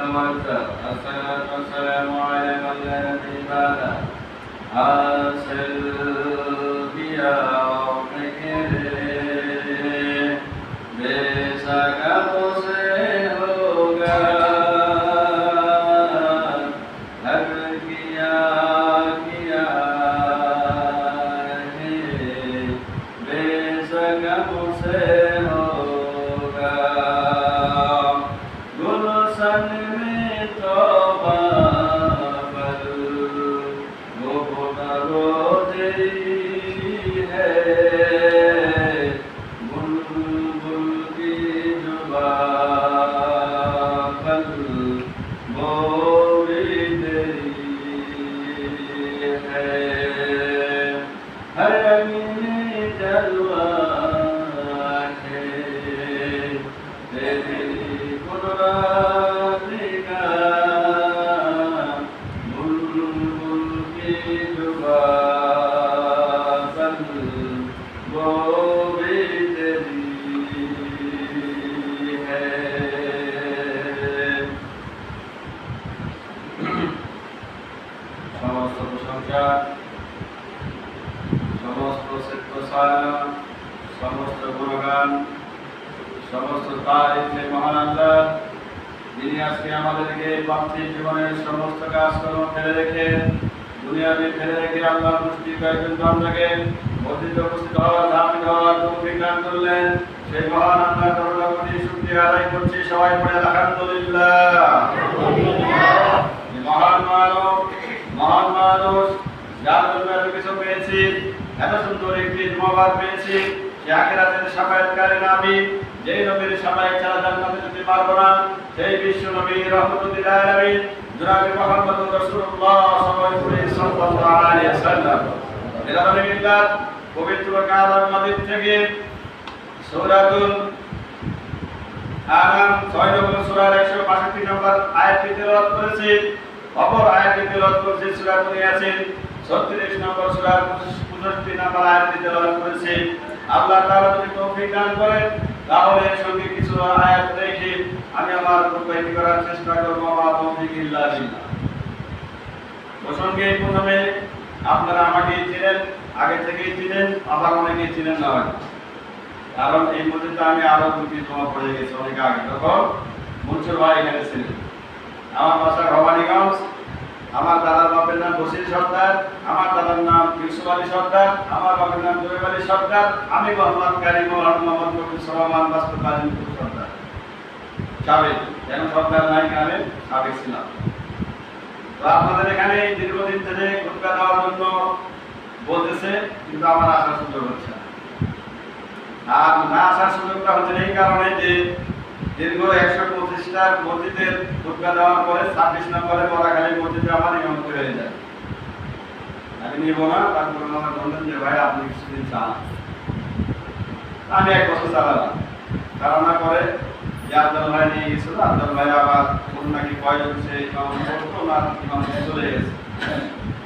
الصلاة والسلام على من لا نبي بعده حاصل بيا وفكر बेसकब से होगा हर किया किया है बेसकब से होगा गुलशन में तो बाबल वो रोते है समस्त गुणगान समस्त तारीफे महान আল্লাহ যিনি আজকে আমাদেরকে পার্থিব জীবনের সমস্ত কাজকর্ম ফেলে রেখে দুনিয়াতে ফেলে রেখে আল্লাহ মুষ্টি কয়েকজন বান্দাকে মসজিদে উপস্থিত হওয়ার ধার্মিক হওয়ার তৌফিক দান করলেন সেই মহান আল্লাহর দরবারে কোটি শুকরিয়া আদায় করছি সবাই পড়ে আলহামদুলিল্লাহ। মহান মানুষ যার জন্য এত কিছু পেয়েছি এত সুন্দর একটি জুমাবার পেয়েছি সে আখিরাতের শাফায়াতকারী নবী যেই নবীর শাফায়াত ছাড়া জান্নাতে যেতে পারবো না সেই বিশ্ব নবী রহমতুল আলামিন জনাবে মুহাম্মদুর রাসূলুল্লাহ সাল্লাল্লাহু আলাইহি ওয়াসাল্লাম এর আলহামদুলিল্লাহ পবিত্র কালাম মাজিদ থেকে সূরাতুল আনাম 6 নম্বর সূরার 165 নম্বর আয়াতটি তেলাওয়াত করেছি অপর আয়াতটি তেলাওয়াত করেছি সূরাতুল ইয়াসিন 36 নম্বর সূরার 65 নম্বর আয়াতটি তেলাওয়াত করেছি। আল্লাহ তাআলা যদি তৌফিক দান করেন তাহলে এর সঙ্গে কিছু আয়াত দেখে আমি আমার বক্তব্য করার চেষ্টা করব মা তৌফিক ইল্লা বিল্লাহ। প্রসঙ্গে প্রথমে আপনারা আমাকে চিনেন আগে থেকেই চিনেন আবার অনেকেই চিনেন না কারণ এই মসজিদে আমি আরো দুটি জমা পড়ে গেছি অনেক আগে তখন মনসুর ভাই এখানে ছিলেন। আমার বাসা ভবানীগঞ্জ, আমার দাদার বাপের নাম বসির সর্দার, আমার দাদার নাম ইউসুফ আলী সর্দার, আমার বাপের নাম জোয়েব আলী সর্দার, আমি মোহাম্মদ কারিম মোহাম্মদ কবির সরমান বাস্তবায়ন সর্দার সাবেক যেন সর্দার নাই আমি সাবেক ছিলাম। তো আপনাদের এখানে দীর্ঘদিন ধরে খুতবা দেওয়ার জন্য বলতেছে কিন্তু আমার আসার সুযোগ হচ্ছে না। আর না আসার সুযোগটা হচ্ছে এই কারণে যে দীর্ঘ 125টা মসজিদের খুতবা দেওয়ার পরে 26 নম্বরে বলাখালী মসজিদে আমার ইমামতি হয়ে যায়। আমি নিব না, তারপরে আমার বললেন যে ভাই আপনি কিছুদিন চান। আমি 1 বছর চালালাম, চালানোর পরে যে আব্দুল ভাই নিয়ে গেছিল, আব্দুল ভাই আবার কোন নাকি কয়জন সে ইমাম করতো না ইমাম চলে গেছে।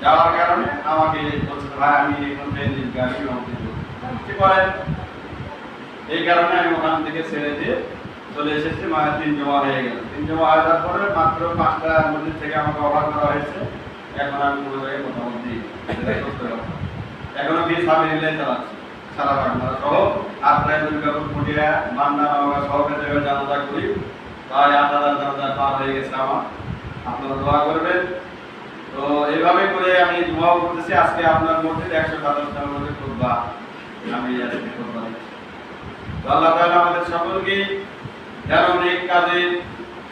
যাওয়ার কারণে আমাকে বলছে ভাই আমি এখন ট্রেনিং গাড়ি ইমামতি করব। কি করেন? এই কারণে আমি ওখান থেকে ছেড়ে দিয়ে চলে এসেছি। মানে 3 জমা হয়ে গেল। 3 জমা হয়ে যাওয়ার পরে মাত্র 5টা মসজিদ থেকে আমাকে অফার করা হয়েছে। এখন আমি কোনো জায়গায় মোটামুটি এখনো বিয়ে সামনে নিলে চালাচ্ছি সারা বাংলা সহ আত্রায় দুর্গাপুর পুটিয়া মান্না নওগাঁ সহকারী জায়গায় জানাজা করি। প্রায় 8000 জানাজা পার হয়ে গেছে আমার। আপনারা দোয়া করবেন। তো এইভাবে করে আমি দোয়া করতেছি। আজকে আপনার মসজিদ 127টার মধ্যে খুতবা আমি আজকে খুতবা দিচ্ছি। তো আল্লাহ তাআলা আমাদের সকলকে যেন নেক কাজে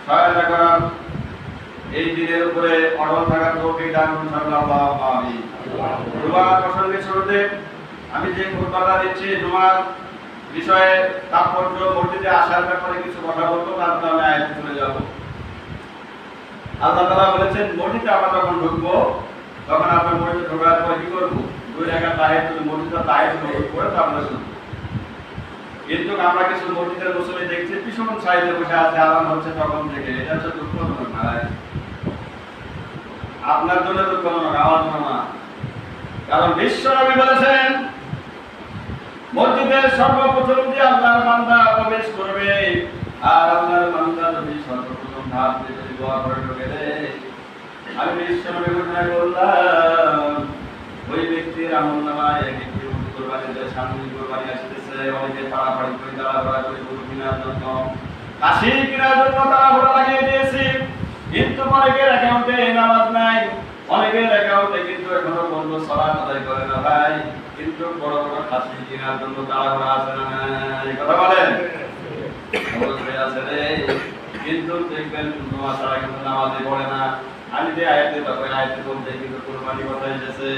সহায়তা করার এই দিনের উপরে অটল থাকার তৌফিক দান করুন আল্লাহু আমিন। জুমার প্রসঙ্গে শুরুতে আমি যে খুতবাটা দিচ্ছি জুমার বিষয়ে তাৎপর্য মসজিদে আসার ব্যাপারে কিছু কথা বলবো, তারপর আমি আয়াতে চলে যাব। আল্লাহ তাআলা বলেছেন মসজিদে আমরা যখন ঢুকবো তখন আমরা মসজিদে ঢোকার পর কি করবো? 2 রাকাত তাহিয়াতুল মসজিদে তাহিয়াতুল করে তো আমরা শুনবো। কিন্তু আমরা কিছু মসজিদের মুসল্লি দেখছি ভীষণ সাইডে বসে আছে, আরাম হচ্ছে তখন থেকে। এটা হচ্ছে দুঃখজনক ভাই, আপনার জন্য দুঃখজনক, আমার জন্য না। কারণ বিশ্ব নবী বলেছেন মসজিদের সর্বপ্রথম যে আল্লাহর বান্দা প্রবেশ করবে আর আল্লাহর বান্দা যদি সর্বপ্রথম হাত দিয়ে যদি দোয়া করে ঢুকে দেয়, আমি বিশ্বনবী ঘোষণা করলাম ওই ব্যক্তির আমলনামায় একটি কুরবানিতে সামনে কুরবানি আসতেছে, অনেকে তাড়াতাড়ি করে তাড়াহুড়া করে গরু কেনার জন্য, খাসি কেনার জন্য তাড়াহুড়া লাগিয়ে দিয়েছি, কিন্তু অনেকের অ্যাকাউন্টে নামাজ নাই, অনেকের অ্যাকাউন্টে কিন্তু এখনো পর্যন্ত সালাত আদায় করে না ভাই, কিন্তু বড় বড় খাসি কেনার জন্য তাড়াহুড়া আছে না নাই? কথা বলেন। অবশ্যই আছে রে, কিন্তু দেখবেন দোয়া ছাড়া কিন্তু নামাজে পড়ে না। আমি যে আয়াতে তখন আয়াতে বলতে কিন্তু কুরবানি কথা এসেছে,